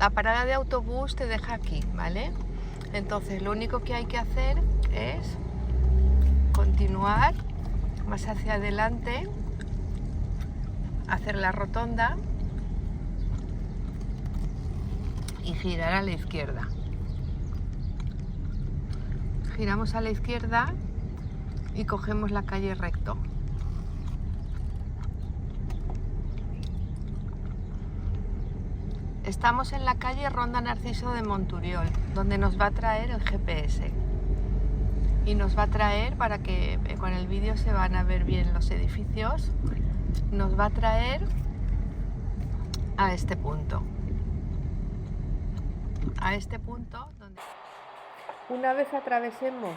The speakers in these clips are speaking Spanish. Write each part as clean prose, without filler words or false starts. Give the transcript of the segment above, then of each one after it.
La parada de autobús te deja aquí, ¿vale? Entonces lo único que hay que hacer es continuar más hacia adelante, hacer la rotonda y girar a la izquierda. Giramos a la izquierda y cogemos la calle recto. Estamos en la calle Ronda Narciso de Monturiol, donde nos va a traer el GPS. Y nos va a traer, para que con el vídeo se van a ver bien los edificios, nos va a traer a este punto. A este punto donde... Una vez atravesemos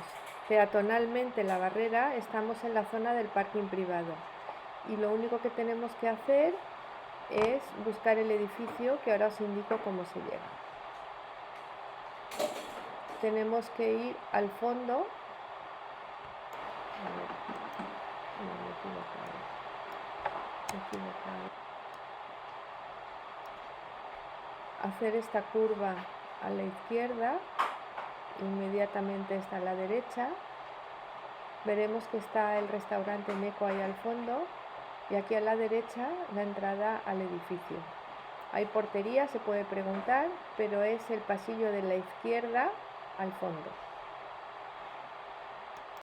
peatonalmente la barrera, estamos en la zona del parking privado. Y lo único que tenemos que hacer es buscar el edificio, que ahora os indico cómo se llega. Tenemos que ir al fondo. Me he equivocado. Hacer esta curva a la izquierda, inmediatamente está a la derecha. Veremos que está el restaurante Meco ahí al fondo. Y aquí a la derecha la entrada al edificio. Hay portería, se puede preguntar, pero es el pasillo de la izquierda al fondo.